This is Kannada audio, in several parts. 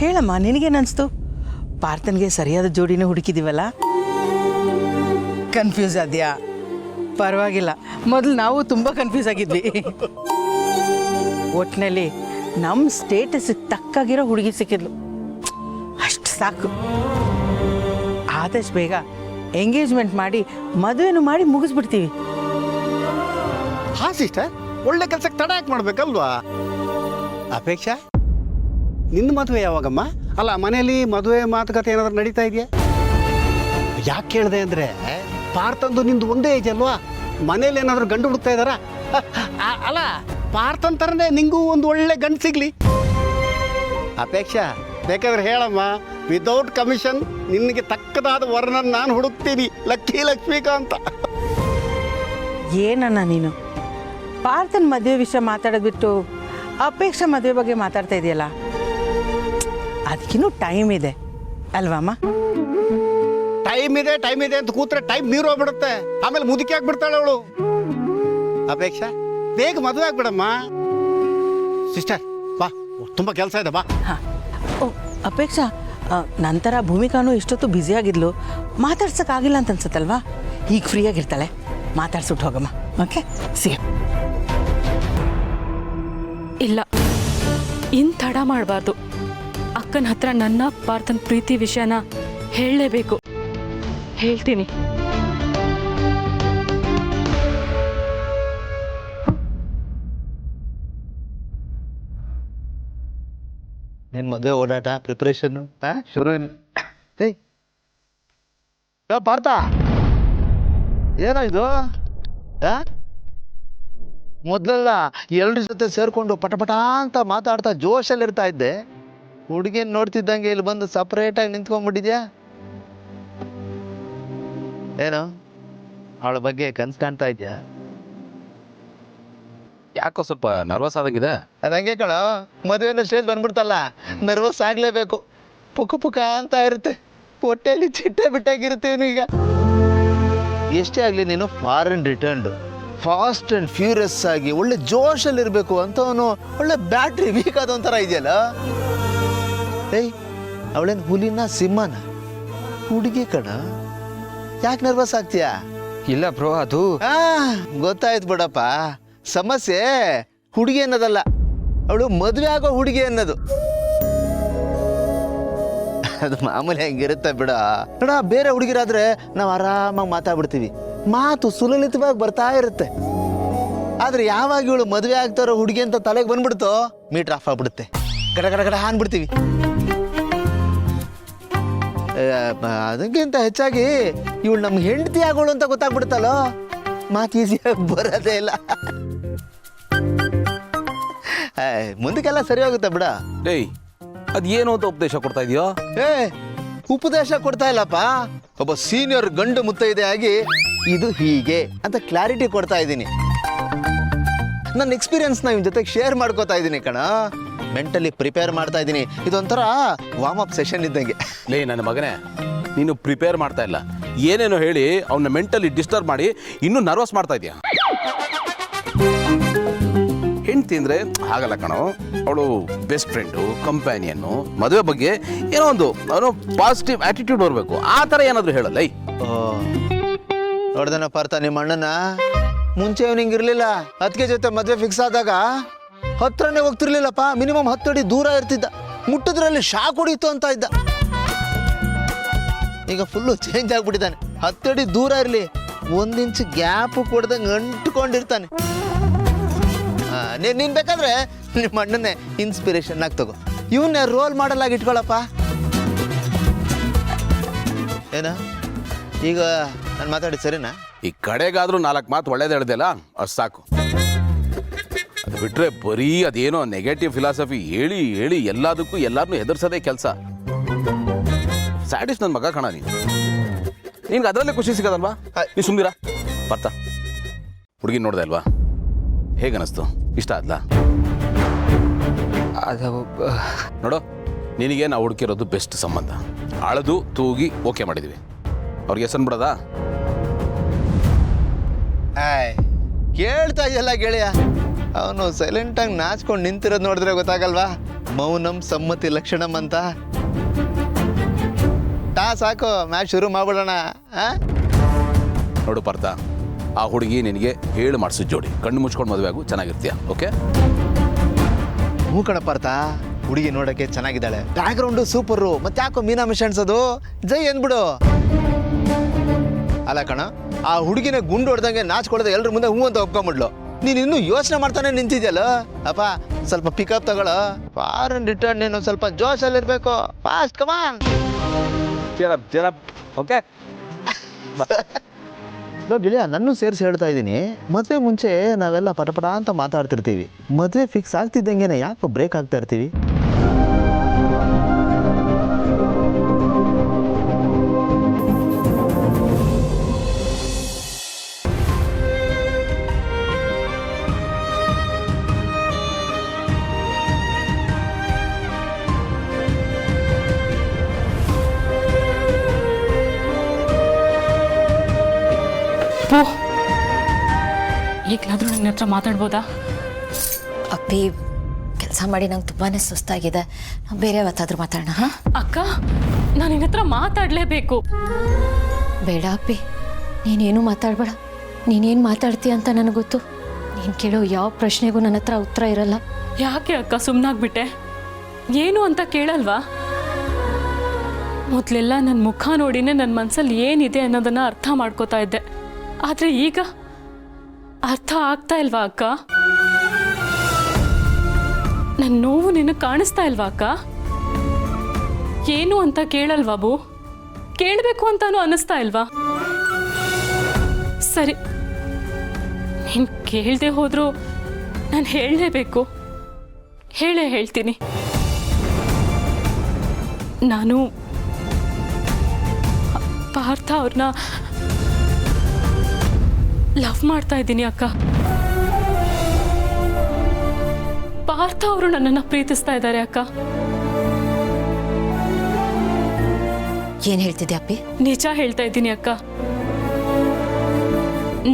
ಹೇಳಮ್ಮ, ನಿನಗೇನನ್ನಿಸ್ತು? ಪಾರ್ಥನ್ಗೆ ಸರಿಯಾದ ಜೋಡಿನ ಹುಡುಕಿದ್ದೀವಲ್ಲ? ಕನ್ಫ್ಯೂಸ್ ಆದ್ಯಾ? ಪರವಾಗಿಲ್ಲ, ಮೊದಲು ನಾವು ತುಂಬ ಕನ್ಫ್ಯೂಸ್ ಆಗಿದ್ವಿ. ಒಟ್ಟಿನಲ್ಲಿ ನಮ್ಮ ಸ್ಟೇಟಸ್ಗೆ ತಕ್ಕಾಗಿರೋ ಹುಡುಗಿ ಸಿಕ್ಕಿದ್ಲು, ಅಷ್ಟು ಸಾಕು. ಆದಷ್ಟು ಬೇಗ ಎಂಗೇಜ್ಮೆಂಟ್ ಮಾಡಿ ಮದುವೆನೂ ಮಾಡಿ ಮುಗಿಸ್ಬಿಡ್ತೀವಿ. ಹಾಂ ಸಿಸ್ಟರ್, ಒಳ್ಳೆ ಕೆಲಸಕ್ಕೆ ತಡ ಯಾಕೆ ಮಾಡ್ಬೇಕಲ್ವಾ? ಅಪೇಕ್ಷಾ, ನಿನ್ನ ಮದುವೆ ಯಾವಾಗಮ್ಮ? ಅಲ್ಲ, ಮನೆಯಲ್ಲಿ ಮದುವೆ ಮಾತುಕತೆ ಏನಾದರೂ ನಡೀತಾ ಇದೆಯಾ? ಯಾಕೆ ಕೇಳಿದೆ ಅಂದರೆ, ಪಾರ್ಥಂದು ನಿಂದು ಒಂದೇ ಏಜ್ ಅಲ್ವಾ? ಮನೇಲಿ ಏನಾದರೂ ಗಂಡು ಹುಡುಕ್ತಾ ಇದ್ದಾರಾ? ಅಲ್ಲ, ಪಾರ್ಥನ್ ಥರನೇ ನಿಂಗೂ ಒಂದು ಒಳ್ಳೆ ಗಂಡು ಸಿಗಲಿ. ಅಪೇಕ್ಷಾ, ಬೇಕಾದ್ರೆ ಹೇಳಮ್ಮ, ವಿದೌಟ್ ಕಮಿಷನ್ ನಿನಗೆ ತಕ್ಕದಾದ ವರ್ಣ ನಾನು ಹುಡುಕ್ತೀನಿ. ಲಕ್ಕಿ ಲಕ್ಷ್ಮೀಕಾಂತ. ಏನನ್ನ ನೀನು ಪಾರ್ಥನ್ ಮದುವೆ ವಿಷಯ ಮಾತಾಡೋದು ಬಿಟ್ಟು ಅಪೇಕ್ಷಾ ಮದುವೆ ಬಗ್ಗೆ ಮಾತಾಡ್ತಾ ಇದೆಯಲ್ಲ? ಅದಕ್ಕಿನ್ನೂ ಟೈಮ್ ಇದೆ ಅಲ್ವಮ್ಮ? ಟೈಮ್ ಇದೆ ಅಂತ ಕೂತ್ರೆ ಟೈಮ್ ನೀರು ಹೋಗ್ಬಿಡುತ್ತೆ, ಆಮೇಲೆ ಮುದುಕಿ ಆಗ್ಬಿಡ್ತಾಳೆ ಅವಳು. ಅಪೇಕ್ಷಾ, ಬೇಗ ಮದುವೆ ಆಗ್ಬಿಡಮ್ಮ. ಸಿಸ್ಟರ್ ಬಾ, ತುಂಬ ಕೆಲಸ ಇದೆ, ಬಾ. ಹಾಂ. ಓ ಅಪೇಕ್ಷಾ, ನಂತರ ಭೂಮಿಕಾನು ಇಷ್ಟೊತ್ತು ಬ್ಯುಸಿಯಾಗಿದ್ಲು, ಮಾತಾಡ್ಸೋಕ್ಕಾಗಿಲ್ಲ ಅಂತ ಅನ್ಸುತ್ತಲ್ವಾ? ಈಗ ಫ್ರೀಯಾಗಿರ್ತಾಳೆ, ಮಾತಾಡ್ಸ್ಬಿಟ್ಟು ಹೋಗಮ್ಮ. Okay, C. ಇಲ್ಲ, ಇನ್ನು ತಡ ಮಾಡಬಾರ್ದು. ಅಕ್ಕನ ಹತ್ರ ನನ್ನ ಪಾರ್ಥನ್ ಪ್ರೀತಿ ವಿಷಯನ ಹೇಳಲೇಬೇಕು. ಹೇಳ್ತೀನಿ. ನಿನ್ನ ಮದುವೆ ಓಡಾಟ ಪ್ರಿಪ್ರೇಷನ್ನು ಶುರು. ಏಯ್ ಪಾರ್ಥ, ಏನೋ ಇದು? ಮೊದಲೆಲ್ಲ ಎಲ್ಲರ ಜೊತೆ ಸೇರಿಕೊಂಡು ಪಟಪಟ ಅಂತ ಮಾತಾಡ್ತಾ ಜೋಶಲ್ಲಿರ್ತಾ ಇದ್ದೆ. ಹುಡುಗಿನ ನೋಡ್ತಿದ್ದಂಗೆ ಇಲ್ಲಿ ಬಂದು ಸಪ್ರೇಟಾಗಿ ನಿಂತ್ಕೊಂಡ್ಬಿಟ್ಟಿದ್ಯಾ? ಏನು ಅವಳ ಬಗ್ಗೆ ಕನ್ಸು ಕಾಣ್ತಾ ಇದೆಯಾ? ಯಾಕೋ ಸ್ವಲ್ಪ ನರ್ವಸ್ ಆದಂಗಿದೆ. ಅದಂಗೆ ಕಣ, ಮದುವೆನ ಸ್ಟೇಜ್ ಬಂದ್ಬಿಡ್ತಲ್ಲ, ನರ್ವಸ್ ಆಗ್ಲೇಬೇಕು. ಪುಕ ಪುಕ ಅಂತ ಇರುತ್ತೆ, ಹೊಟ್ಟೆಯಲ್ಲಿ ಚಿಟ್ಟೆ ಬಿಟ್ಟಾಗಿರ್ತೀವಿ ಈಗ. ಎಷ್ಟೇ ಆಗಲಿ ನೀನು foreign returned, fast and furious ಆಗಿ ಒಳ್ಳೆ ಜೋಶಲ್ಲಿ ಇರಬೇಕು ಅಂತವನು ಒಳ್ಳೆ ಬ್ಯಾಟ್ರಿ ವೀಕ್ ಆದೊಂಥರ ಇದೆಯಲ್ಲ. ಏಯ್, ಅವಳೇನು ಹುಲಿನ ಸಿಂಹನ? ಹುಡುಗಿ ಕಣ, ಯಾಕೆ ನರ್ವಸ್ ಆಗ್ತೀಯಾ? ಇಲ್ಲ ಬ್ರೋ, ಅದು ಗೊತ್ತಾಯ್ತು ಬಿಡಪ್ಪ. ಸಮಸ್ಯೆ ಹುಡುಗಿ ಅನ್ನೋದಲ್ಲ, ಅವಳು ಮದುವೆ ಆಗೋ ಹುಡುಗಿ ಅನ್ನೋದು. ಅದು ಮಾಮೂಲಿ ಹೆಂಗಿರುತ್ತೆ ಬಿಡ. ನೋಡ, ಬೇರೆ ಹುಡುಗಿರಾದ್ರೆ ನಾವು ಆರಾಮಾಗಿ ಮಾತಾಡ್ಬಿಡ್ತೀವಿ, ಮಾತು ಸುಲಲಿತವಾಗಿ ಬರ್ತಾ ಇರುತ್ತೆ. ಆದ್ರೆ ಯಾವಾಗ ಇವಳು ಮದುವೆ ಆಗ್ತಾರೋ ಹುಡುಗಿ ಅಂತ ತಲೆಗೆ ಬಂದ್ಬಿಡ್ತೋ, ಮೀಟರ್ ಆಫ್ ಆಗ್ಬಿಡುತ್ತೆ, ಗಡ ಗಡ ಗಡ ಅನ್ಬಿಡ್ತೀವಿ. ಅದಕ್ಕಿಂತ ಹೆಚ್ಚಾಗಿ ಇವಳು ನಮ್ಗೆ ಹೆಂಡತಿ ಆಗೋಳು ಅಂತ ಗೊತ್ತಾಗ್ಬಿಡುತ್ತಲ್ಲೋ, ಮಾತು ಈಸಿಯಾಗಿ ಬರೋದೇ ಇಲ್ಲ. ಮುಂದಕ್ಕೆಲ್ಲ ಸರಿ ಹೋಗುತ್ತೆ ಬಿಡ. ಡೇಯ್, ಅದೇನು ಅಂತ ಉಪದೇಶ ಕೊಡ್ತಾ ಇದೆಯೋ? ಉಪದೇಶ ಕೊಡ್ತಾ ಇಲ್ಲಪ್ಪ, ಒಬ್ಬ ಸೀನಿಯರ್ ಗಂಡು ಮುತ್ತೈದೆ ಆಗಿ ಇದು ಹೀಗೆ ಅಂತ ಕ್ಲಾರಿಟಿ ಕೊಡ್ತಾ ಇದ್ದೀನಿ. ನನ್ನ ಎಕ್ಸ್ಪೀರಿಯನ್ಸ್ನ ಇವನ್ ಜೊತೆಗೆ ಶೇರ್ ಮಾಡ್ಕೋತಾ ಇದ್ದೀನಿ ಕಣ. ಮೆಂಟಲಿ ಪ್ರಿಪೇರ್ ಮಾಡ್ತಾ ಇದ್ದೀನಿ. ಇದೊಂಥರ ವಾರ್ಮ್ ಅಪ್ ಸೆಷನ್ ಇದ್ದಂಗೆ. ಲೇ ನನ್ನ ಮಗನೇ, ನೀನು ಪ್ರಿಪೇರ್ ಮಾಡ್ತಾ ಇಲ್ಲ, ಏನೇನೋ ಹೇಳಿ ಅವನ್ನ ಮೆಂಟಲಿ ಡಿಸ್ಟರ್ಬ್ ಮಾಡಿ ಇನ್ನೂ ನರ್ವಸ್ ಮಾಡ್ತಾ ಇದೆಯಾ? ಹೆಂಡ್ತಿ ಅಂದರೆ ಹಾಗಲ್ಲ ಕಣೋ, ಅವಳು ಬೆಸ್ಟ್ ಫ್ರೆಂಡು, ಕಂಪ್ಯಾನಿಯನ್ನು, ಮದುವೆ ಬಗ್ಗೆ ಏನೋ ಒಂದು ಪಾಸಿಟಿವ್ ಆಟಿಟ್ಯೂಡ್ ಬರಬೇಕು. ಆ ಥರ ಏನಾದರೂ ಹೇಳಲ್ಲ. ನೋಡ್ದನ ಪಾರ್ಥ, ನಿಮ್ಮ ಅಣ್ಣನ ಮುಂಚೆ ಅವ್ನು ಹಿಂಗಿರ್ಲಿಲ್ಲ. ಅದಕ್ಕೆ ಜೊತೆ ಮದುವೆ ಫಿಕ್ಸ್ ಆದಾಗ ಹತ್ರನೇ ಹೋಗ್ತಿರ್ಲಿಲ್ಲಪ್ಪ, ಮಿನಿಮಮ್ 10 ಅಡಿ ದೂರ ಇರ್ತಿದ್ದ. ಮುಟ್ಟಿದ್ರಲ್ಲಿ ಶಾಕ್ ಹೊಡೀತು ಅಂತ ಇದ್ದ. ಈಗ ಫುಲ್ಲು ಚೇಂಜ್ ಆಗ್ಬಿಟ್ಟಿದ್ದಾನೆ. 10 ಅಡಿ ದೂರ ಇರಲಿ, 1 ಇಂಚ್ ಗ್ಯಾಪ್ ಕೊಡ್ದಂಗೆ ಅಂಟ್ಕೊಂಡಿರ್ತಾನೆ. ನೀನು ಬೇಕಾದ್ರೆ ನಿಮ್ಮ ಅಣ್ಣನೇ ಇನ್ಸ್ಪಿರೇಷನ್ ಆಗಿ ತಗೋ, ಇವನ್ನೇ ರೋಲ್ ಮಾಡಲ್ ಆಗಿ ಇಟ್ಕೊಳಪ್ಪ. ಏನ ಈಗ ನಾನು ಮಾತಾಡಿ ಸರಿನಾ? ಈ ಕಡೆಗಾದ್ರೂ 4 ಮಾತು ಒಳ್ಳೇದು ಹೇಳ್ದಲ್ಲ, ಅಷ್ಟು ಸಾಕು. ಅದು ಬಿಟ್ರೆ ಬರೀ ಅದೇನೋ ನೆಗೆಟಿವ್ ಫಿಲಾಸಫಿ ಹೇಳಿ ಹೇಳಿ ಎಲ್ಲದಕ್ಕೂ ಎಲ್ಲರನ್ನೂ ಹೆದರ್ಸೋದೇ ಕೆಲಸ. ಸ್ಯಾಡಿಸ್ ನನ್ನ ಮಗ ಕಣ ನೀನು. ನಿನ್ಗೆ ಅದರಲ್ಲೇ ಖುಷಿ ಸಿಗೋದಲ್ವಾ? ನೀ ಸುಮ್ಮನಿರ. ಪಾರ್ಥ, ಹುಡುಗಿ ನೋಡ್ದೆ ಅಲ್ವಾ? ಹೇಗನ್ನಿಸ್ತು? ಇಷ್ಟ ಆದ್ಲಾ? ಅದು ನೋಡು, ನಿನಗೆ ನಾವು ಹುಡುಕಿರೋದು ಬೆಸ್ಟ್ ಸಂಬಂಧ. ಅಳದು ತೂಗಿ ಓಕೆ ಮಾಡಿದ್ವಿ. ಅವ್ರಿಗೆ ಹೆಸರು ಬಿಡೋದಾ? ಕೇಳ್ತಾ ಇದೆಯಲ್ಲ ಗೆಳೆಯ, ಅವನು ಸೈಲೆಂಟಾಗಿ ನಾಚ್ಕೊಂಡು ನಿಂತಿರೋದು ನೋಡಿದ್ರೆ ಗೊತ್ತಾಗಲ್ವಾ? ಮೌನಂ ಸಮ್ಮತಿ ಲಕ್ಷಣಂ ಅಂತ. ಸಾಕು, ಮ್ಯಾಚ್ ಶುರು ಮಾಡ್ಬಿಡೋಣ. ನೋಡು ಪಾರ್ಥ, ಆ ಹುಡುಗಿ ನಿನಗೆ ಹೇಳಿ ಮಾಡಿಸು ಜೋಡಿ. ಕಣ್ಣು ಮುಚ್ಕೊಂಡು ಮದುವೆ ಆಗು, ಚೆನ್ನಾಗಿರ್ತೀಯ. ಓಕೆ? ಹ್ಞೂ ಕಣ ಪಾರ್ಥ, ಹುಡುಗಿ ನೋಡೋಕ್ಕೆ ಚೆನ್ನಾಗಿದ್ದಾಳೆ, ಬ್ಯಾಕ್ಗ್ರೌಂಡು ಸೂಪರು, ಮತ್ತೆ ಯಾಕೋ ಮೀನಾ ಮಿಷನ್ಸ್ ಅದು ಜೈ ಅಂದ್ಬಿಡು. ಅಲ್ಲ ಕಣ, ಆ ಹುಡುಗಿನ ಗುಂಡು ಹೊಡೆದಂಗೆ ನಾಚ್ಕೊಳ್ದೆ ಎಲ್ರ ಮುಂದೆ ಹೂ ಅಂತ ಒಪ್ಕೊಂಬಿಡ್ಲು. ನೀನು ಇನ್ನೂ ಯೋಚನೆ ಮಾಡ್ತಾನೆ ನಿಂತಿದ್ಯಲ್ಲ. ಅಪ್ಪ ಸ್ವಲ್ಪ ಪಿಕಪ್ ತಗೊಳ್ಳೋ. ಫಾರಿನ್ ರಿಟರ್ನ್ ನೀನು ಸ್ವಲ್ಪ ಜೋಶಲ್ಲಿರ್ಬೇಕು. ಫಾಸ್ಟ್ ಕಮಾನ್. ಓಕೆ ಗೆಳೆಯ, ನನ್ನೂ ಸೇರಿಸಿ ಹೇಳ್ತಾ ಇದ್ದೀನಿ, ಮದುವೆ ಮುಂಚೆ ನಾವೆಲ್ಲ ಪಟಪಟ ಅಂತ ಮಾತಾಡ್ತಿರ್ತೀವಿ. ಮದುವೆ ಫಿಕ್ಸ್ ಆಗ್ತಿದ್ದಂಗೆನೆ ಯಾಕೆ ಬ್ರೇಕ್ ಆಗ್ತಾ ಇರ್ತೀವಿ? ಈಗಲಾದ್ರೂ ನನ್ನ ಹತ್ರ ಮಾತಾಡ್ಬೋದಾ? ಅಪ್ಪಿ, ಕೆಲಸ ಮಾಡಿ ನಂಗೆ ತುಂಬಾ ಸುಸ್ತಾಗಿದೆ. ಬೇರೆ ಯಾವತ್ತಾದ್ರೂ ಮಾತಾಡೋಣ. ಹಾಂ ಅಕ್ಕ, ನಾನು ನಿನ್ನ ಹತ್ರ ಮಾತಾಡಲೇಬೇಕು. ಬೇಡ ಅಪ್ಪಿ, ನೀನೇನು ಮಾತಾಡಬೇಡ. ನೀನೇನು ಮಾತಾಡ್ತೀಯ ಅಂತ ನನಗೆ ಗೊತ್ತು. ನೀನು ಕೇಳೋ ಯಾವ ಪ್ರಶ್ನೆಗೂ ನನ್ನ ಹತ್ರ ಉತ್ತರ ಇರಲ್ಲ. ಯಾಕೆ ಅಕ್ಕ ಸುಮ್ಮನಾಗ್ಬಿಟ್ಟೆ? ಏನು ಅಂತ ಕೇಳಲ್ವಾ? ಮೊದಲೆಲ್ಲ ನನ್ನ ಮುಖ ನೋಡಿನೇ ನನ್ನ ಮನಸ್ಸಲ್ಲಿ ಏನಿದೆ ಅನ್ನೋದನ್ನು ಅರ್ಥ ಮಾಡ್ಕೋತಾ ಇದ್ದೆ. ಆದರೆ ಈಗ ಅರ್ಥ ಆಗ್ತಾ ಇಲ್ವಾ ಅಕ್ಕ? ನನ್ನ ನೋವು ನಿನಗೆ ಕಾಣಿಸ್ತಾ ಇಲ್ವಾ ಅಕ್ಕ? ಏನು ಅಂತ ಕೇಳಲ್ವಾ ಬೂ? ಕೇಳಬೇಕು ಅಂತಾನು ಅನ್ನಿಸ್ತಾ ಇಲ್ವಾ? ಸರಿ, ನೀನು ಕೇಳದೆ ಹೋದ್ರು ನಾನು ಹೇಳಲೇಬೇಕು. ಹೇಳ್ತೀನಿ. ನಾನು ಪಾರ್ಥ ಅವ್ರನ್ನ ಲವ್ ಮಾಡ್ತಾ ಇದ್ದೀನಿ ಅಕ್ಕ. ಪಾರ್ಥ ಅವರು ನನ್ನನ್ನು ಪ್ರೀತಿಸ್ತಾ ಇದ್ದಾರೆ ಅಕ್ಕ. ಏನು ಹೇಳ್ತಿದ್ದೆ ಅಪ್ಪಿ? ನಿಜ ಹೇಳ್ತಾ ಇದ್ದೀನಿ ಅಕ್ಕ.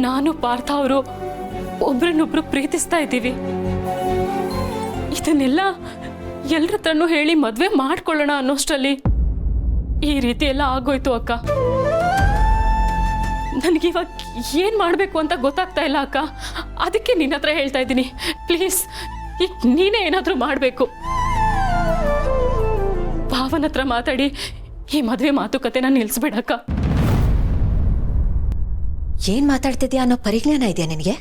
ನಾನು ಪಾರ್ಥ ಅವರು ಒಬ್ರನ್ನೊಬ್ರು ಪ್ರೀತಿಸ್ತಾ ಇದ್ದೀವಿ. ಇದನ್ನೆಲ್ಲ ಎಲ್ರ ಹತ್ರನೂ ಹೇಳಿ ಮದುವೆ ಮಾಡ್ಕೊಳ್ಳೋಣ ಅನ್ನೋಷ್ಟರಲ್ಲಿ ಈ ರೀತಿ ಎಲ್ಲ ಆಗೋಯ್ತು ಅಕ್ಕ. ನನಗಿವಾಗ ಏನು ಮಾಡಬೇಕು ಅಂತ ಗೊತ್ತಾಗ್ತಾ ಇಲ್ಲ ಅಕ್ಕ. ಅದಕ್ಕೆ ನಿನ್ನ ಹತ್ರ ಹೇಳ್ತಾ ಇದ್ದೀನಿ. ಪ್ಲೀಸ್, ಈಗ ನೀನೇ ಏನಾದರೂ ಮಾಡಬೇಕು. ಭಾವನ ಹತ್ರ ಮಾತಾಡಿ ಈ ಮದುವೆ ಮಾತುಕತೆನ ನಿಲ್ಲಿಸ್ಬಿಡಕ್ಕ. ಏನು ಮಾತಾಡ್ತಿದ್ಯಾ ಅನ್ನೋ ಪರಿಜ್ಞಾನ ಇದೆಯಾ ನಿನಗೆ?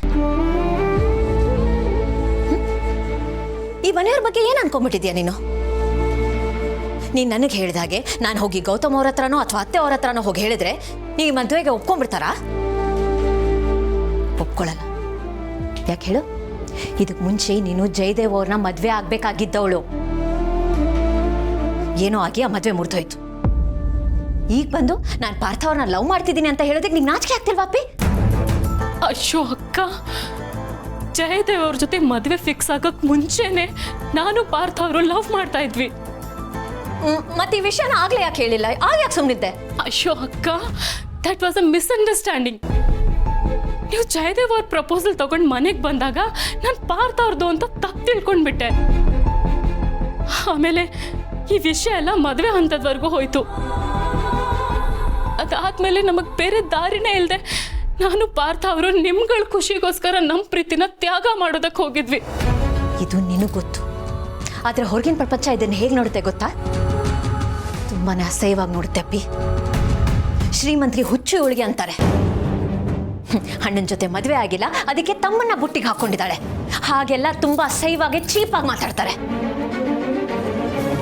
ಈ ಮನೆಯವ್ರ ಬಗ್ಗೆ ಏನು ಅನ್ಕೊಂಡ್ಬಿಟ್ಟಿದ್ಯಾ ನೀನು? ನೀನು ನನಗೆ ಹೇಳಿದಾಗೆ ನಾನು ಹೋಗಿ ಗೌತಮ್ ಅವ್ರ ಹತ್ರನೋ ಅಥವಾ ಅತ್ತೆ ಅವ್ರ ಹತ್ರನೋ ಹೋಗಿ ಹೇಳಿದ್ರೆ ನೀ ಮದುವೆಗೆ ಒಪ್ಕೊಂಡ್ಬಿಡ್ತಾರಾ? ಒಪ್ಕೊಳ್ಳಲ್ಲ. ಯಾಕೆ ಹೇಳು? ಇದಕ್ಕೆ ಮುಂಚೆ ನೀನು ಜಯದೇವ್ ಅವ್ರನ್ನ ಮದುವೆ ಆಗ್ಬೇಕಾಗಿದ್ದವಳು. ಏನೋ ಆಗಿ ಆ ಮದುವೆ ಮುರಿದೋಯ್ತು. ಈಗ ಬಂದು ನಾನು ಪಾರ್ಥ ಅವ್ರನ್ನ ಲವ್ ಮಾಡ್ತಿದ್ದೀನಿ ಅಂತ ಹೇಳೋದಕ್ಕೆ ನಿಂಗೆ ನಾಚಿಕೆ ಆಗ್ತಿಲ್ವಾ ಅಪ್ಪಿ? ಅಯ್ಯೋ ಅಕ್ಕ, ಜಯದೇವ್ ಅವ್ರ ಜೊತೆ ಮದುವೆ ಫಿಕ್ಸ್ ಆಗಕ್ಕೆ ಮುಂಚೆನೆ ನಾನು ಪಾರ್ಥ ಅವರು ಲವ್ ಮಾಡ್ತಾ ಇದ್ವಿ. ಮತ್ತೆ ಈ ವಿಷಯನ ಆಗ್ಲೇ ಯಾಕೆ ಹೇಳಿಲ್ಲ? ಆಗ ಯಾಕೆ ಸುಮ್ಮನಿದ್ದೆ? ಅಯ್ಯೋ ಅಕ್ಕ, ದಟ್ ವಾಸ್ ಅ ಮಿಸ್ಅಂಡರ್ಸ್ಟ್ಯಾಂಡಿಂಗ್. ನೀವು ಜಯದೇವ್ ಅವ್ರ ಪ್ರಪೋಸಲ್ ತಗೊಂಡು ಮನೆಗೆ ಬಂದಾಗ ನಾನು ಪಾರ್ಥ ಅವ್ರದ್ದು ಅಂತ ತಪ್ಪು ತಿಳ್ಕೊಂಡ್ಬಿಟ್ಟೆ. ಆಮೇಲೆ ಈ ವಿಷಯ ಎಲ್ಲ ಮದುವೆ ಹಂತದವರೆಗೂ ಹೋಯ್ತು. ಅದಾದ್ಮೇಲೆ ನಮಗೆ ಬೇರೆ ದಾರಿನೇ ಇಲ್ಲದೆ ನಾನು ಪಾರ್ಥ ಅವರು ನಿಮ್ಗಳ ಖುಷಿಗೋಸ್ಕರ ನಮ್ಮ ಪ್ರೀತಿನ ತ್ಯಾಗ ಮಾಡೋದಕ್ಕೆ ಹೋಗಿದ್ವಿ. ಇದು ನಿನಗೆ ಗೊತ್ತು. ಆದರೆ ಹೊರಗಿನ ಪ್ರಪಂಚ ಇದನ್ನು ಹೇಗೆ ನೋಡುತ್ತೆ ಗೊತ್ತಾ? ತುಂಬಾನೇ ಅಸಹ್ಯವಾಗಿ ನೋಡುತ್ತೆ ಅಪ್ಪಿ. ಶ್ರೀಮಂತರಿಗೆ ಹುಚ್ಚು ಇವಳಿಗೆ ಅಂತಾರೆ. ಅಣ್ಣನ ಜೊತೆ ಮದುವೆ ಆಗಿಲ್ಲ, ಅದಕ್ಕೆ ತಮ್ಮನ್ನ ಬುಟ್ಟಿಗೆ ಹಾಕೊಂಡಿದ್ದಾಳೆ. ಹಾಗೆಲ್ಲ ತುಂಬಾ ಅಸಹ್ಯವಾಗಿ ಚೀಪಾಗಿ ಮಾತಾಡ್ತಾರೆ.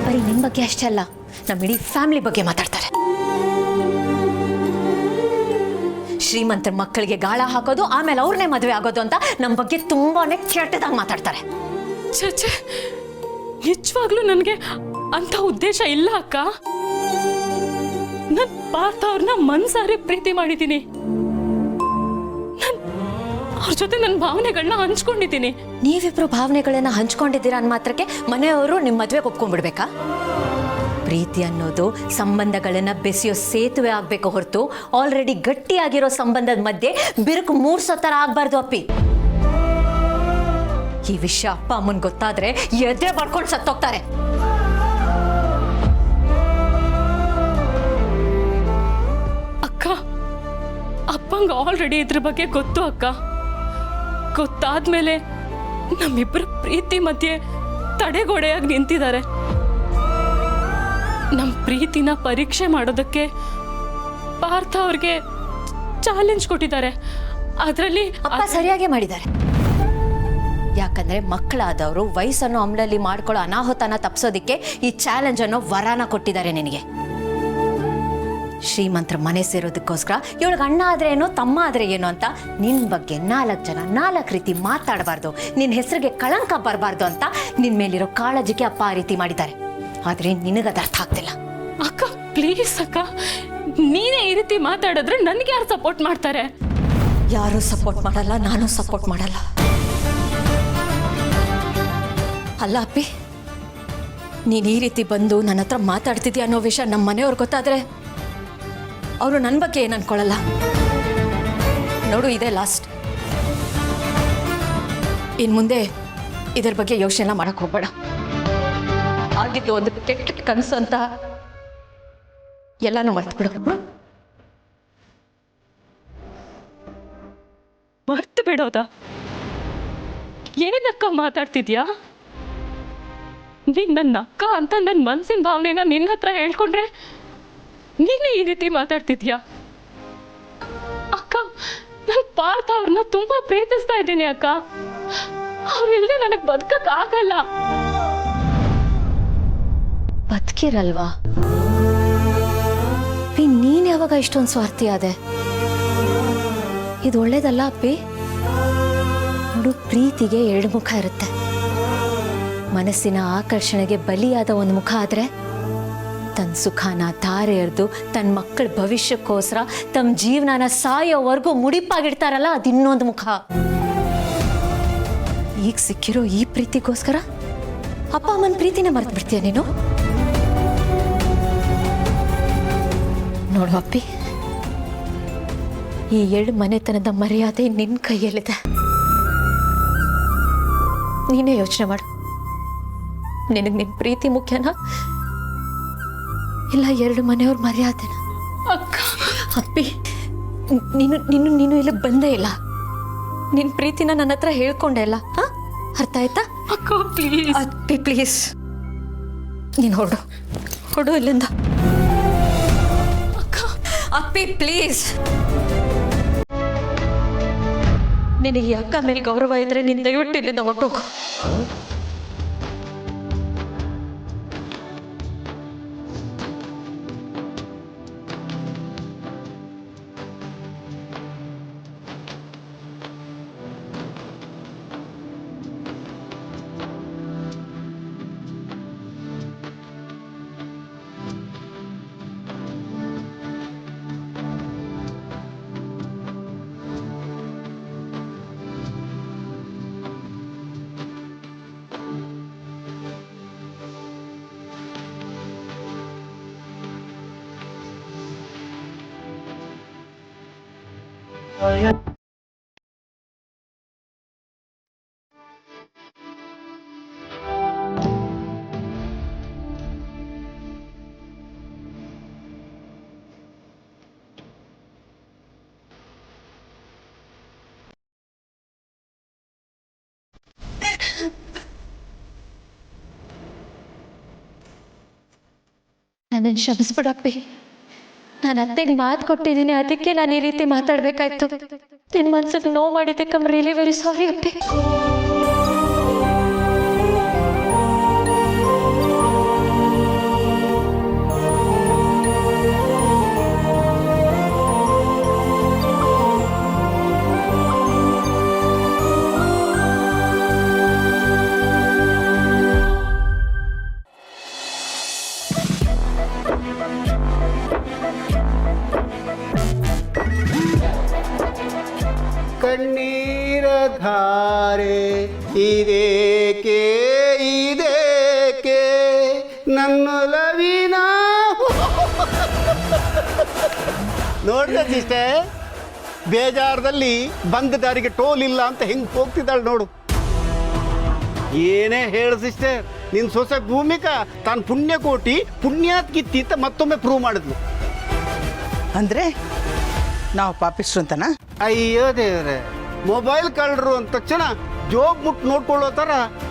ಬರೀ ನಿಮ್ಮ ಬಗ್ಗೆ ಅಷ್ಟೇ ಅಲ್ಲ, ನಮ್ಮ ಇಡೀ ಫ್ಯಾಮಿಲಿ ಬಗ್ಗೆ ಮಾತಾಡ್ತಾರೆ. ಶ್ರೀಮಂತರ ಮಕ್ಕಳಿಗೆ ಗಾಳ ಹಾಕೋದು, ಆಮೇಲೆ ಅವ್ರನ್ನೇ ಮದುವೆ ಆಗೋದು ಅಂತ ನಮ್ಮ ಬಗ್ಗೆ ತುಂಬಾನೇ ಕೆಟ್ಟದಾಗಿ ಮಾತಾಡ್ತಾರೆ. ಛೇ, ನಿಜವಾಗ್ಲೂ ನನಗೆ ಅಂತ ಉದ್ದೇಶ ಇಲ್ಲ ಅಕ್ಕ. ನಾನು ಪಾರ್ಥ ಅವ್ರನ್ನ ಮನ್ಸಾರಿ ಪ್ರೀತಿ ಮಾಡಿದ್ದೀನಿ. ಅವ್ರ ಜೊತೆ ನನ್ನ ಭಾವನೆಗಳನ್ನ ಹಂಚ್ಕೊಂಡಿದ್ದೀನಿ. ನೀವಿಬ್ರು ಭಾವನೆಗಳನ್ನ ಹಂಚ್ಕೊಂಡಿದ್ದೀರಾ ಅನ್ ಮಾತ್ರಕ್ಕೆ ಮನೆಯವರು ನಿಮ್ಮ ಮದುವೆಗೆ ಒಪ್ಕೊಂಡ್ಬಿಡ್ಬೇಕಾ? ಪ್ರೀತಿ ಅನ್ನೋದು ಸಂಬಂಧಗಳನ್ನ ಬೆಸೆಯೋ ಸೇತುವೆ ಆಗ್ಬೇಕು ಹೊರತು ಆಲ್ರೆಡಿ ಗಟ್ಟಿಯಾಗಿರೋ ಸಂಬಂಧದ ಮಧ್ಯೆ ಬಿರುಕು ಮೂಡ್ಸೋ ಥರ ಆಗ್ಬಾರ್ದು ಅಪ್ಪಿ. ಈ ವಿಷಯ ಅಪ್ಪ ಅಮ್ಮನ್ ಗೊತ್ತಾದ್ರೆ ಎದೆ ಬಡ್ಕೊಂಡು ಸತ್ತೋಗ್ತಾರೆ. ಅಕ್ಕ, ಅಪ್ಪಂಗೆ ಆಲ್ರೆಡಿ ಇದ್ರ ಬಗ್ಗೆ ಗೊತ್ತು ಅಕ್ಕ. ಗೊತ್ತಾದ್ಮೇಲೆ ನಮ್ಮಿಬ್ಬರ ಪ್ರೀತಿ ಮಧ್ಯೆ ತಡೆಗೋಡೆಯಾಗಿ ನಿಂತಿದ್ದಾರೆ. ನಮ್ಮ ಪ್ರೀತಿನ ಪರೀಕ್ಷೆ ಮಾಡೋದಕ್ಕೆ ಪಾರ್ಥ ಅವ್ರಿಗೆ ಚಾಲೆಂಜ್ ಕೊಟ್ಟಿದ್ದಾರೆ. ಅದರಲ್ಲಿ ಅಪ್ಪ ಸರಿಯಾಗಿ ಮಾಡಿದ್ದಾರೆ. ಯಾಕಂದ್ರೆ ಮಕ್ಕಳಾದವರು ವಯಸ್ಸನ್ನು ಅಮಲಲ್ಲಿ ಮಾಡ್ಕೊಳ್ಳೋ ಅನಾಹುತನ ತಪ್ಪಿಸೋದಿಕ್ಕೆ ಈ ಚಾಲೆಂಜ್ ಅನ್ನೋ ವರನ ಕೊಟ್ಟಿದ್ದಾರೆ ನಿನಗೆ. ಶ್ರೀಮಂತರ ಮನೆ ಸೇರೋದಕ್ಕೋಸ್ಕರ ಇವಳಿಗೆ ಅಣ್ಣ ಆದ್ರೆ ಏನೋ ತಮ್ಮ ಆದ್ರೆ ಏನೋ ಅಂತ ನಿನ್ ಬಗ್ಗೆ 4 ಜನ 4 ರೀತಿ ಮಾತಾಡಬಾರ್ದು, ನಿನ್ನ ಹೆಸರಿಗೆ ಕಳಂಕ ಬರಬಾರ್ದು ಅಂತ ನಿನ್ ಮೇಲಿರೋ ಕಾಳಜಿಗೆ ಅಪ್ಪ ಆ ರೀತಿ ಮಾಡಿದ್ದಾರೆ. ಆದ್ರೆ ನಿನಗದ ಅರ್ಥ ಆಗ್ತಿಲ್ಲ. ಅಕ್ಕ ಪ್ಲೀಸ್ ಅಕ್ಕ, ನೀನೇ ಈ ರೀತಿ ಮಾತಾಡಿದ್ರೆ ನನಗೆ ಯಾರು ಸಪೋರ್ಟ್ ಮಾಡ್ತಾರೆ? ಯಾರು ಸಪೋರ್ಟ್ ಮಾಡಲ್ಲ, ನಾನು ಸಪೋರ್ಟ್ ಮಾಡಲ್ಲ. ಅಲ್ಲ ಅಪ್ಪಿ, ನೀನು ಈ ರೀತಿ ಬಂದು ನನ್ನ ಹತ್ರ ಮಾತಾಡ್ತಿದ್ಯಾ ಅನ್ನೋ ವಿಷಯ ನಮ್ಮ ಮನೆಯವ್ರು ಗೊತ್ತಾದ್ರೆ ಅವರು ನನ್ನ ಬಗ್ಗೆ ಏನು ಅನ್ಕೊಳ್ಳಲ್ಲ. ನೋಡು, ಇದೇ ಲಾಸ್ಟ್. ಇನ್ನು ಮುಂದೆ ಇದರ ಬಗ್ಗೆ ಯೋಚನೆ ಮಾಡಕ್ ಹೋಗ್ಬೇಡ. ಆಗಿದ್ದು ಒಂದು ಕೆಟ್ಟ ಕನಸು ಅಂತ ಎಲ್ಲಾನು ಮರ್ತ್ಬಿಡು. ಮರ್ತು ಬಿಡೋದಾ? ಏನಕ್ಕ ಮಾತಾಡ್ತಿದ್ಯಾ? ನೀನ್ ನನ್ನ ಅಕ್ಕ ಅಂತ ನನ್ನ ಮನಸ್ಸಿನ ಭಾವನೆನ ನಿನ್ನ ಹತ್ರ ಹೇಳ್ಕೊಂಡ್ರೆ ನೀನೇ ಈ ರೀತಿ ಮಾತಾಡ್ತಿದ್ಯಾ? ಅಕ್ಕ, ನಾನು ಪಾರ್ಥ ಅವ್ರನ್ನ ತುಂಬಾ ಪ್ರೀತಿಸ್ತಾ ಇದ್ದೀನಿ ಅಕ್ಕ. ಅವ್ರಿಲ್ಲದೆ ನನಗೆ ಬದುಕಕ್ ಆಗಲ್ಲ. ಬದುಕಿರಲ್ವಾ? ನೀನ್ ಯಾವಾಗ ಇಷ್ಟೊಂದು ಸ್ವಾರ್ಥಿ ಆದೆ? ಇದು ಒಳ್ಳೇದಲ್ಲ ಅಪ್ಪಿ. ನೋಡು, ಪ್ರೀತಿಗೆ 2 ಮುಖ ಇರುತ್ತೆ. ಮನಸ್ಸಿನ ಆಕರ್ಷಣೆಗೆ ಬಲಿಯಾದ ಒಂದು ಮುಖ ಆದ್ರೆ ತನ್ನ ಸುಖನ ಧಾರೆ ಎರೆದು ತನ್ನ ಮಕ್ಕಳ ಭವಿಷ್ಯಕ್ಕೋಸ್ಕರ ತಮ್ಮ ಜೀವನನ ಸಾಯೋವರೆಗೂ ಮುಡಿಪಾಗಿಡ್ತಾರಲ್ಲ, ಅದು ಇನ್ನೊಂದು ಮುಖ. ಈಗ ಸಿಕ್ಕಿರೋ ಈ ಪ್ರೀತಿಗೋಸ್ಕರ ಅಪ್ಪ ಅಮ್ಮನ ಪ್ರೀತಿನ ಮರ್ತು ಬಿಡ್ತೀಯ ನೀನು? ನೋಡು ಅಪ್ಪಿ, ಈ 2 ಮನೆತನದ ಮರ್ಯಾದೆ ನಿನ್ನ ಕೈಯಲ್ಲಿದೆ. ನೀನೇ ಯೋಚನೆ ಮಾಡು. ನಿನಗೆ ನಿನ್ನ ಪ್ರೀತಿ ಮುಖ್ಯನಾ, ಇಲ್ಲ 2 ಮನೆಯವ್ರ ಮರ್ಯಾದೆನ? ಅಕ್ಕ, ಅಪ್ಪಿ, ನೀನು ನೀನು ನೀನು ಇಲ್ಲಿಗೆ ಬಂದೇ ಇಲ್ಲ. ನಿನ್ನ ಪ್ರೀತಿನ ನನ್ನ ಹತ್ರ ಹೇಳ್ಕೊಂಡೆ ಇಲ್ಲ. ಅರ್ಥ ಆಯ್ತಾ? ಅಕ್ಕ ಪ್ಲೀಸ್. ಅಪ್ಪಿ ಪ್ಲೀಸ್, ನೀನು ಹೊಡು ಇಲ್ಲಿಂದ. ಅಪ್ಪಿ ಪ್ಲೀಸ್. ನಿನಗೆ ಈ ಅಕ್ಕ ಮೇಲೆ ಗೌರವ ಇದ್ರೆ ನಿನ್ನ ದಯವಿಟ್ಟು ಇಲ್ಲಿಂದ ಹೊರಟೋಗು. ನನ್ನನ್ನು ಕ್ಷಮಿಸ್ಬಿಡಪ್ಪಿ. ನಾನು ಅತ್ತೆಗೆ ಮಾತು ಕೊಟ್ಟಿದ್ದೀನಿ, ಅದಕ್ಕೆ ನಾನು ಈ ರೀತಿ ಮಾತಾಡಬೇಕಾಯ್ತು. ನಿನ್ನ ಮನ್ಸಿಗೆ ನೋವು ಮಾಡಿದ್ದಕ್ಕೆ I am really very sorry ಅಪ್ಪಿ. ಕಣ್ಣೀರ ಧಾರೆ ಇದೇಕೆ ಇದೇಕೆ ನನ್ನೊಲವಿನ ನೋಡ್ದೆ ಸಿಸ್ಟರ್, ಬೇಜಾರದಲ್ಲಿ ಬಂದ ದಾರಿಗೆ ಟೋಲ್ ಇಲ್ಲ ಅಂತ ಹೆಂಗೆ ಹೋಗ್ತಿದ್ದಾಳೆ ನೋಡು. ಏನೇ ಹೇಳು ಸಿಸ್ಟರ್, ನಿನ್ನ ಸೊಸೆ ಭೂಮಿಕಾ ತಾನು ಪುಣ್ಯಕೋಟಿ ಪುಣ್ಯಾತ್ಕಿತ್ತಿ ಅಂತ ಮತ್ತೊಮ್ಮೆ ಪ್ರೂವ್ ಮಾಡಿದ್ಲು. ಅಂದರೆ ನಾವು ಪಾಪಿಸ್ಟ್ರು ಅಂತನಾ? ಅಯ್ಯೋ ದೇವ್ರೆ, ಮೊಬೈಲ್ ಕಳ್ಳರು ಅಂದ ತಕ್ಷಣ ಜೋಬ್ ಮುಟ್ಟು ನೋಡ್ಕೊಳ್ಳೋ ಥರ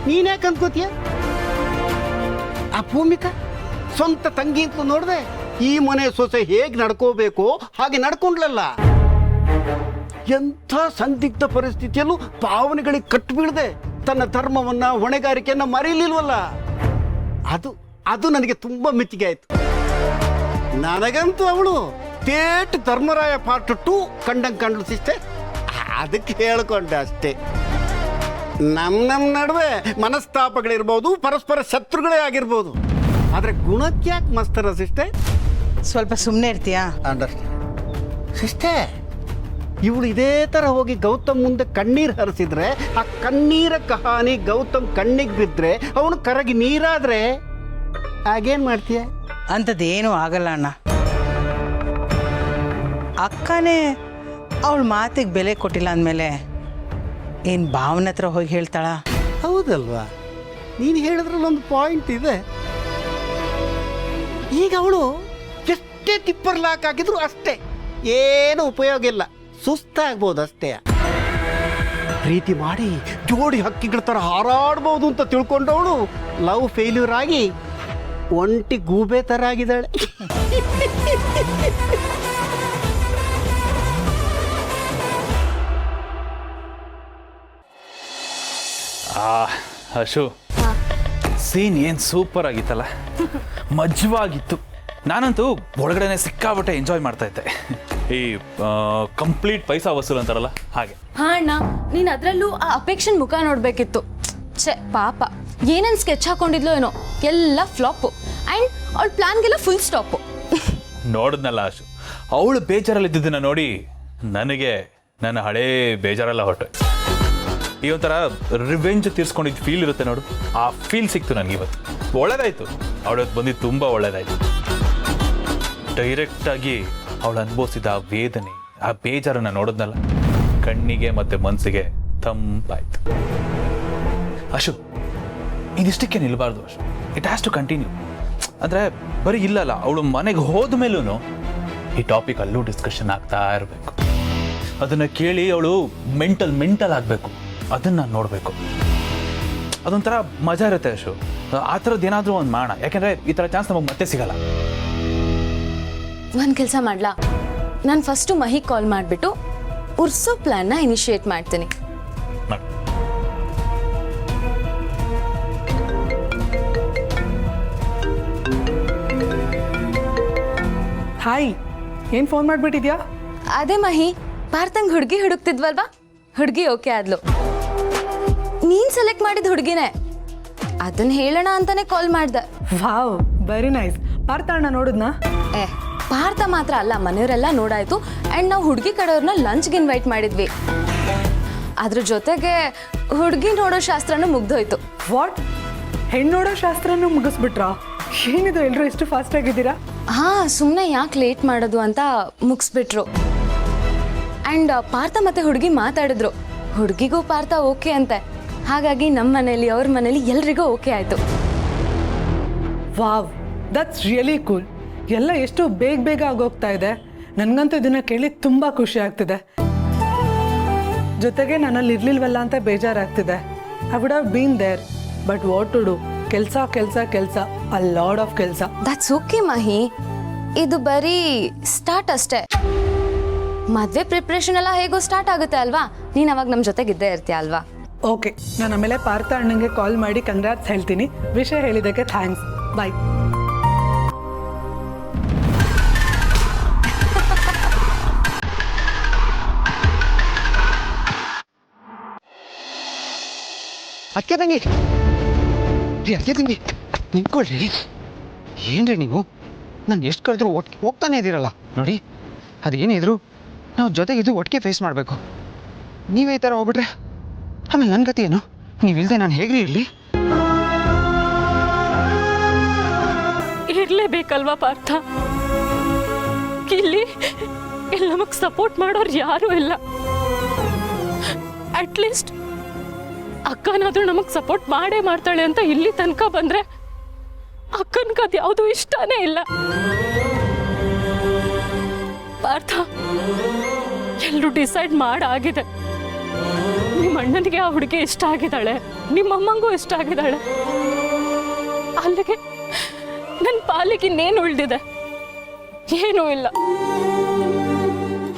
ನೀನ್ಯಾಕೆ ಅಂದ್ಕೋತೀಯ? ಆ ಭೂಮಿಕಾ ಸ್ವಂತ ತಂಗಿ ಅಂತ ನೋಡಿದೆ ಈ ಮನೆ ಸೊಸೆ ಹೇಗೆ ನಡ್ಕೋಬೇಕು ಹಾಗೆ ನಡ್ಕೊಂಡ್ಲಲ್ಲ. ಎಂಥ ಸಂದಿಗ್ಧ ಪರಿಸ್ಥಿತಿಯಲ್ಲೂ ಭಾವನೆಗಳಿಗೆ ಕಟ್ಟು ಬೀಳದೆ ತನ್ನ ಧರ್ಮವನ್ನ ಹೊಣೆಗಾರಿಕೆಯನ್ನ ಮರೀಲಿಲ್ವಲ್ಲ. ಅದು ನನಗೆ ತುಂಬಾ ಮೆಚ್ಚುಗೆ ಆಯ್ತು. ನನಗಂತೂ ಅವಳು ತೇಟ್ ಧರ್ಮರಾಯ ಪಾರ್ಟ್ 2 ಕಂಡಂಗೆ ಕಂಡ್ಲು ಸಿಸ್ಟರ್. ಅದಕ್ಕೆ ಹೇಳ್ಕೊಂಡೆ ಅಷ್ಟೇ. ನಮ್ಮ ನಡುವೆ ಮನಸ್ತಾಪಗಳಿರ್ಬೋದು, ಪರಸ್ಪರ ಶತ್ರುಗಳೇ ಆಗಿರ್ಬೋದು, ಆದರೆ ಗುಣಕ್ಕೆ ಯಾಕೆ ಮಸ್ತರ ಸಿಸ್ಟರ್? ಸ್ವಲ್ಪ ಸುಮ್ಮನೆ ಇರ್ತೀಯಾ? Understand sister. ಇವಳು ಇದೇ ಥರ ಹೋಗಿ ಗೌತಮ್ ಮುಂದೆ ಕಣ್ಣೀರು ಹರಿಸಿದ್ರೆ, ಆ ಕಣ್ಣೀರ ಕಹಾನಿ ಗೌತಮ್ ಕಣ್ಣಿಗೆ ಬಿದ್ದರೆ ಅವನು ಕರಗಿ ನೀರಾದರೆ ಆಗೇನು ಮಾಡ್ತೀಯ? ಅಂಥದ್ದೇನೂ ಆಗಲ್ಲ ಅಣ್ಣ. ಅಕ್ಕನೇ ಅವಳ ಮಾತಿಗೆ ಬೆಲೆ ಕೊಟ್ಟಿಲ್ಲ ಅಂದಮೇಲೆ ಏನು ಭಾವನ ಹತ್ರ ಹೋಗಿ ಹೇಳ್ತಾಳ? ಹೌದಲ್ವಾ? ನೀನು ಹೇಳಿದ್ರಲ್ಲಿ ಒಂದು ಪಾಯಿಂಟ್ ಇದೆ. ಈಗ ಅವಳು ಎಷ್ಟೇ ಟಿಪ್ಪರ್ ಲಾಕ್ ಹಾಕಿದ್ರು ಅಷ್ಟೇ, ಏನು ಉಪಯೋಗ ಇಲ್ಲ, ಸುಸ್ತಾಗ್ಬೋದು ಅಷ್ಟೇ. ಪ್ರೀತಿ ಮಾಡಿ ಜೋಡಿ ಹಕ್ಕಿಗಳ ಥರ ಹಾರಾಡ್ಬೋದು ಅಂತ ತಿಳ್ಕೊಂಡವಳು ಲವ್ ಫೇಲ್ಯೂರ್ ಆಗಿ ಒಂಟಿ ಗೂಬೆ ಥರ ಆಗಿದ್ದಾಳೆ. ಅಶು, ಸೀನ್ ಏನು ಸೂಪರ್ ಆಗಿತ್ತಲ್ಲ, ಮಜವಾಗಿತ್ತು. ನಾನಂತೂ ಒಳಗಡೆನೆ ಸಿಕ್ಕಾಬಟ್ಟೆ ಎಂಜಾಯ್ ಮಾಡ್ತಾ ಇದ್ದೆ. ಈ ಕಂಪ್ಲೀಟ್ ಪೈಸಾ ವಸೂಲ್ ಅಂತಾರಲ್ಲ ಹಾಗೆ. ಹಾ ಅಣ್ಣ, ನೀನ್ ಅದ್ರಲ್ಲೂ ಆ ಅಪೇಕ್ಷನ್ ಮುಖ ನೋಡ್ಬೇಕಿತ್ತು. ಛೆ ಪಾಪ, ಏನೇನ್ ಸ್ಕೆಚ್ ಹಾಕೊಂಡಿದ್ಲೋ ಏನೋ, ಎಲ್ಲ ಫ್ಲಾಪು. ಅಂಡ್ ಅವಳ ಪ್ಲಾನ್ಗೆಲ್ಲ ಫುಲ್ ಸ್ಟಾಪು. ನೋಡಿದ್ನಲ್ಲ ಅಶು, ಅವಳು ಬೇಜಾರಲ್ಲಿ ಇದ್ದಿದ್ದನ್ನ ನೋಡಿ ನನಗೆ ನನ್ನ ಹಳೇ ಬೇಜಾರೆಲ್ಲ ಹೊರಟು. ಈ ಒಂಥರ ರಿವೆಂಜ್ ತೀರ್ಸ್ಕೊಂಡಿದ್ದು ಫೀಲ್ ಇರುತ್ತೆ ನೋಡು, ಆ ಫೀಲ್ ಸಿಕ್ತು ನನಗೆ ಇವತ್ತು. ಒಳ್ಳೇದಾಯ್ತು, ಅವಳವತ್ತು ಬಂದಿದ್ದು ತುಂಬ ಒಳ್ಳೇದಾಯ್ತು. ಡೈರೆಕ್ಟಾಗಿ ಅವಳು ಅನುಭವಿಸಿದ ಆ ವೇದನೆ, ಆ ಬೇಜಾರನ್ನು ನೋಡಿದ್ನಲ್ಲ, ಕಣ್ಣಿಗೆ ಮತ್ತು ಮನಸ್ಸಿಗೆ ತಂಪಾಯ್ತು. Ashu, ಇದಿಷ್ಟಕ್ಕೆ ನಿಲ್ಲಬಾರ್ದು Ashu, it has to continue. ಅಂದರೆ ಬರೀ ಇಲ್ಲಲ್ಲ, ಅವಳು ಮನೆಗೆ ಹೋದ ಮೇಲೂ ಈ ಟಾಪಿಕ್ ಅಲ್ಲೂ ಡಿಸ್ಕಷನ್ ಆಗ್ತಾ ಇರಬೇಕು. ಅದನ್ನು ಕೇಳಿ ಅವಳು ಮೆಂಟಲ್ ಆಗಬೇಕು, ಅದನ್ನು ನೋಡಬೇಕು. ಅದೊಂಥರ ಮಜಾ ಇರುತ್ತೆ ಅಶು. ಆ ಥರದ್ದು ಏನಾದರೂ ಒಂದು ಮಾಡೋಣ, ಯಾಕೆಂದರೆ ಈ ಥರ ಚಾನ್ಸ್ ನಮಗೆ ಮತ್ತೆ ಸಿಗಲ್ಲ. ಒಂದು ಕೆಲಸ ಮಾಡ್ಲಾ, ನಾನು ಫಸ್ಟು ಮಹಿಗೆ ಕಾಲ್ ಮಾಡಿಬಿಟ್ಟು ಉರ್ಸೋ ಪ್ಲಾನ್ನ ಇನಿಷಿಯೇಟ್ ಮಾಡ್ತೀನಿ. ಹಾಯ್, ಏನು ಫೋನ್ ಮಾಡಿಬಿಟ್ಟಿದ್ಯಾ? ಅದೇ ಮಹಿ, ಪಾರ್ಥಂಗ್ ಹುಡುಗಿ ಹುಡುಕ್ತಿದ್ವಲ್ವಾ, ಹುಡುಗಿ ಓಕೆ ಆದ್ಲು. ನೀನ್ ಸೆಲೆಕ್ಟ್ ಮಾಡಿದ ಹುಡುಗಿನೇ, ಅದನ್ನ ಹೇಳೋಣ ಅಂತಾನೆ ಕಾಲ್ ಮಾಡ್ದೆ. Wow, very nice. ಪಾರ್ಥಣ್ಣ ನೋಡಿದ್ನಾ? ಪಾರ್ಥ ಮಾತ್ರ ಅಲ್ಲ, ಮನೆಯವರೆಲ್ಲ ನೋಡಾಯ್ತು. ಆ್ಯಂಡ್ ನಾವು ಹುಡುಗಿ ಕಡೆಯವ್ರನ್ನ ಲಂಚ್ಗೆ ಇನ್ವೈಟ್ ಮಾಡಿದ್ವಿ. ಅದ್ರ ಜೊತೆಗೆ ಹುಡುಗಿ ನೋಡೋ ಶಾಸ್ತ್ರನೂ ಮುಗ್ದೋಯ್ತು. ವಾಟ್, ಹೆಣ್ಣು ನೋಡೋ ಶಾಸ್ತ್ರನೂ ಮುಗಿಸ್ಬಿಟ್ರಾ? ಏನಿದು ಎಲ್ಲರೂ ಎಷ್ಟು ಫಾಸ್ಟ್ ಆಗಿದ್ದೀರಾ? ಹಾಂ, ಸುಮ್ಮನೆ ಯಾಕೆ ಲೇಟ್ ಮಾಡೋದು ಅಂತ ಮುಗಿಸ್ಬಿಟ್ರು. ಆ್ಯಂಡ್ ಪಾರ್ಥ ಮತ್ತೆ ಹುಡುಗಿ ಮಾತಾಡಿದ್ರು. ಹುಡುಗಿಗೂ ಪಾರ್ಥ ಓಕೆ ಅಂತೆ. ಹಾಗಾಗಿ ನಮ್ಮ ಮನೇಲಿ ಅವ್ರ ಮನೇಲಿ ಎಲ್ರಿಗೂ ಓಕೆ ಆಯಿತು. Wow, that's really cool. ಎಲ್ಲ ಎಷ್ಟು ಬೇಗ ಆಗೋಗ್ತಾ ಇದೆ. ನನಗಂತೂ ಇದನ್ನ ಕೇಳಿ ತುಂಬ ಖುಷಿ ಆಗ್ತಿದೆ. ಜೊತೆಗೆ ನನ್ನಲ್ಲಿ ಇರ್ಲಿಲ್ವಲ್ಲ ಅಂತ ಬೇಜಾರಾಗ್ತಿದೆ. I would have been there, but what to do? ಕೆಲಸ ಅ ಲಾಡ್ ಆಫ್ ಕೆಲಸ. ದಟ್ಸ್ ಓಕೆ ಮಹಿ, ಇದು ಬರೀ ಸ್ಟಾರ್ಟ್ ಅಷ್ಟೇ. ಮದುವೆ ಪ್ರಿಪ್ರೇಷನ್ ಎಲ್ಲ ಹೇಗೋ ಸ್ಟಾರ್ಟ್ ಆಗುತ್ತೆ ಅಲ್ವಾ, ನೀನು ಅವಾಗ ನಮ್ಮ ಜೊತೆಗಿದ್ದೇ ಇರ್ತೀಯ ಅಲ್ವಾ? ಓಕೆ, ನಾನು ಆಮೇಲೆ ಪಾರ್ಥ ಅಣ್ಣಂಗೆ ಕಾಲ್ ಮಾಡಿ ಕಂಗ್ರಾಟ್ಸ್ ಹೇಳ್ತೀನಿ. ವಿಷಯ ಹೇಳಿದ್ದಕ್ಕೆ ಥ್ಯಾಂಕ್ಸ್. ಬಾಯ್. ಅಕ್ಕೆ ತಂಗಿ ನಿಂತ್ಕೊಳ್ರಿ. ಏನ್ರಿ ನೀವು, ನಾನು ಎಷ್ಟು ಕಳೆದ್ರು ಒಟ್ಟಿಗೆ ಹೋಗ್ತಾನೆ ಇದ್ದೀರಲ್ಲ. ನೋಡಿ, ಅದೇನಿದ್ರು ನಾವು ಜೊತೆಗಿದ್ದು ಒಟ್ಟಿಗೆ ಫೇಸ್ ಮಾಡಬೇಕು. ನೀವೇ ಈ ಥರ ಹೋಗ್ಬಿಟ್ರೆ ಆಮೇಲೆ ನನ್ನ ಗತಿ ಏನು? ನೀವಿಲ್ದೆ ನಾನು ಹೇಗ್ರಿ ಇರಲಿ? ಇರ್ಲೇಬೇಕಲ್ವಾ ಪಾರ್ಥ? ಇಲ್ಲಿ ನಮಗೆ ಸಪೋರ್ಟ್ ಮಾಡೋರು ಯಾರೂ ಇಲ್ಲ. ಅಟ್ಲೀಸ್ಟ್ ಅಕ್ಕ ಅಕ್ಕನಾದ್ರೂ ನಮಗ್ ಸಪೋರ್ಟ್ ಮಾಡೇ ಮಾಡ್ತಾಳೆ ಅಂತ ಇಲ್ಲಿ ತನಕ ಬಂದ್ರೆ ಅಕ್ಕನ್ಗೆ ಅದು ಯಾವುದು ಇಷ್ಟನೇ ಇಲ್ಲ. ಪಾರ್ಥ, ಎಲ್ಲರೂ ಡಿಸೈಡ್ ಮಾಡಾಗಿದೆ. ನಿಮ್ಮ ಅಣ್ಣನಿಗೆ ಆ ಹುಡುಗಿ ಇಷ್ಟ ಆಗಿದ್ದಾಳೆ, ನಿಮ್ಮಮ್ಮಂಗೂ ಇಷ್ಟ ಆಗಿದ್ದಾಳೆ. ಅಲ್ಲಿಗೆ ನನ್ನ ಪಾಲಿಗೆ ಇನ್ನೇನು ಉಳಿದಿದೆ? ಏನೂ ಇಲ್ಲ.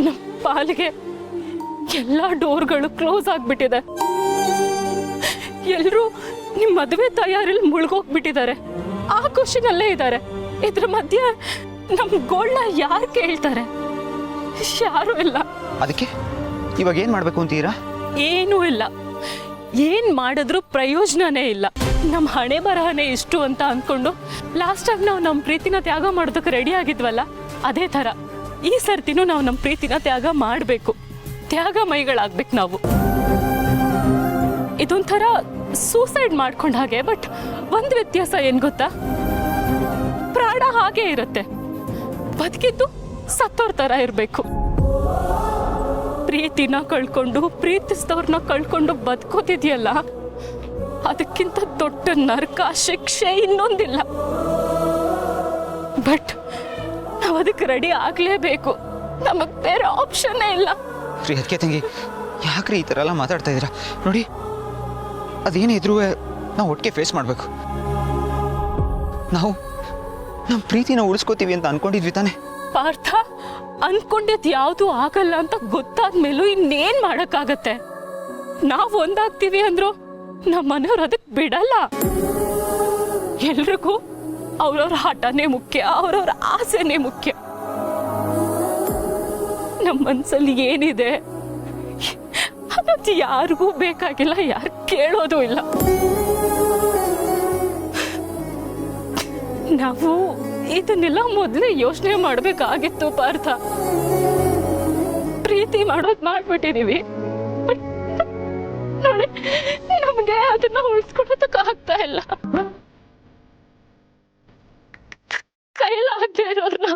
ನಮ್ಮ ಪಾಲಿಗೆ ಎಲ್ಲ ಡೋರ್ಗಳು ಕ್ಲೋಸ್ ಆಗಿಬಿಟ್ಟಿದೆ. ಎಲ್ಲರೂ ನಿಮ್ಮ ಮದುವೆ ತಯಾರಿಲಿ ಮುಳುಗೋಗ್ಬಿಟ್ಟಿದ್ದಾರೆ. ಆ ಖುಷಿನಲ್ಲೇ ಇದ್ದಾರೆ. ಇದ್ರ ಮಧ್ಯೆ ನಮ್ಮ ಗೋಲ್ನ ಯಾರು ಕೇಳ್ತಾರೆ? ಯಾರೂ ಇಲ್ಲ. ಅದಕ್ಕೆ ಇವಾಗ ಏನು ಮಾಡಬೇಕು ಅಂತೀರಾ? ಏನೂ ಇಲ್ಲ. ಏನ್ ಮಾಡಿದ್ರೂ ಪ್ರಯೋಜನನೇ ಇಲ್ಲ. ನಮ್ಮ ಹಣೆ ಬರಹನೇ ಇಷ್ಟು ಅಂತ ಅಂದ್ಕೊಂಡು ಲಾಸ್ಟ್ ಟೈಮ್ ನಾವು ನಮ್ಮ ಪ್ರೀತಿನ ತ್ಯಾಗ ಮಾಡೋದಕ್ಕೆ ರೆಡಿ ಆಗಿದ್ವಲ್ಲ, ಅದೇ ಥರ ಈ ಸರ್ತಿನೂ ನಾವು ನಮ್ಮ ಪ್ರೀತಿನ ತ್ಯಾಗ ಮಾಡಬೇಕು. ತ್ಯಾಗಮಯಿಗಳಾಗ್ಬೇಕು ನಾವು. ಇದೊಂಥರ ಸೂಸೈಡ್ ಮಾಡ್ಕೊಂಡ ಹಾಗೆ. ಬಟ್ ಒಂದು ವ್ಯತ್ಯಾಸ ಏನು ಗೊತ್ತಾ? ಪ್ರಾಣ ಹಾಗೆ ಇರುತ್ತೆ, ಬದುಕಿದ್ದು ಸತ್ತೋರ್ ಥರ ಇರಬೇಕು. ಪ್ರೀತಿನ ಕಳ್ಕೊಂಡು ಪ್ರೀತಿಸಿದವ್ರನ್ನ ಕಳ್ಕೊಂಡು ಬದುಕೋತಿದ್ಯಲ್ಲ, ಅದಕ್ಕಿಂತ ದೊಡ್ಡ ನರಕ ಶಿಕ್ಷೆ ಇನ್ನೊಂದಿಲ್ಲ. ಬಟ್ ನಾವು ಅದಕ್ಕೆ ರೆಡಿ ಆಗಲೇಬೇಕು. ನಮಗೆ ಬೇರೆ ಆಪ್ಷನ್ನೇ ಇಲ್ಲ. ರೀ ಅದಕ್ಕೆ ತಂಗಿ, ಯಾಕ್ರಿ ಈ ಥರ ಎಲ್ಲ ಮಾತಾಡ್ತಾ ಇದ್ದೀರಾ? ನೋಡಿ, ಅದೇನೇ ಇದ್ರೂ ನಾವು ಒಟ್ಟಿಗೆ ಫೇಸ್ ಮಾಡಬೇಕು. ನಾವು ನಮ್ಮ ಪ್ರೀತಿನ ಉಳಿಸ್ಕೋತೀವಿ ಅಂತ ಅನ್ಕೊಂಡಿದ್ವಿ ತಾನೆ? ಪಾರ್ಥ, ಅನ್ಕೊಂಡಿದ್ ಯಾವುದು ಆಗಲ್ಲ ಅಂತ ಗೊತ್ತಾದ್ಮೇಲೂ ಇನ್ನೇನ್ ಮಾಡಕ್ಕಾಗತ್ತೆ? ನಾವು ಒಂದಾಗ್ತೀವಿ ಅಂದ್ರು ನಮ್ಮ ಮನೆಯವ್ರು ಅದಕ್ಕೆ ಬಿಡಲ್ಲ. ಎಲ್ರಿಗೂ ಅವ್ರವ್ರ ಹಠನೇ ಮುಖ್ಯ, ಅವ್ರವ್ರ ಆಸೆನೇ ಮುಖ್ಯ. ನಮ್ಮ ಮನ್ಸಲ್ಲಿ ಏನಿದೆ ಅದು ಯಾರಿಗೂ ಬೇಕಾಗಿಲ್ಲ, ಯಾರು ಕೇಳೋದು ಇಲ್ಲ. ನಾವು ಇದನ್ನೆಲ್ಲ ಮೊದಲೇ ಯೋಚನೆ ಮಾಡಬೇಕಾಗಿತ್ತು ಪಾರ್ಥ. ಪ್ರೀತಿ ಮಾಡೋದು ಮಾಡ್ಬಿಟ್ಟಿದೀವಿ. ನೋಡಿ, ನಮಗೆ ಅದನ್ನ ಉಳಿಸ್ಕೊಡೋದಕ್ಕೆ ಆಗ್ತಾ ಇಲ್ಲ. ಕೈಲಾಗದೆ ಇರೋರ್ನ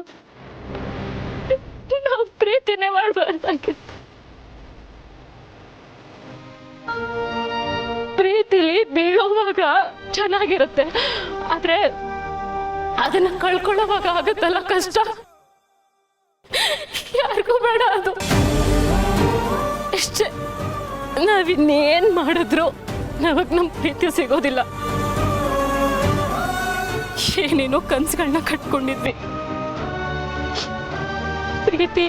ನಾವು ಪ್ರೀತಿನೇ ಮಾಡಬಾರ್ದಾಗಿತ್ತು. ಪ್ರೀತಿಲಿ ಬೀಳೋವಾಗ ಚೆನ್ನಾಗಿರುತ್ತೆ, ಆದ್ರೆ ಅದನ್ನ ಕಳ್ಕೊಳ್ಳೋವಾಗ ಆಗುತ್ತಲ್ಲ ಕಷ್ಟ, ಯಾರಿಗೂ ಬೇಡ ಅದು. ಅಷ್ಟೇ, ನಾವಿನ್ನೇನ್ ಮಾಡಿದ್ರು ನಮಗ್ ನಮ್ ಪ್ರೀತಿ ಸಿಗೋದಿಲ್ಲ. ಏನೇನೋ ಕನ್ಸುಗಳನ್ನ ಕಟ್ಕೊಂಡಿದ್ವಿ. ಪ್ರೀತಿ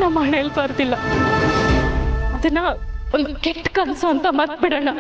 ನಮ್ಮ ಹಣೆಯಲ್ಲಿ ಬರ್ದಿಲ್ಲ. ಅದನ್ನ ಒಂದು ಕೆಟ್ಟ ಕನಸು ಅಂತ ಮತ್ ಬಿಡೋಣ.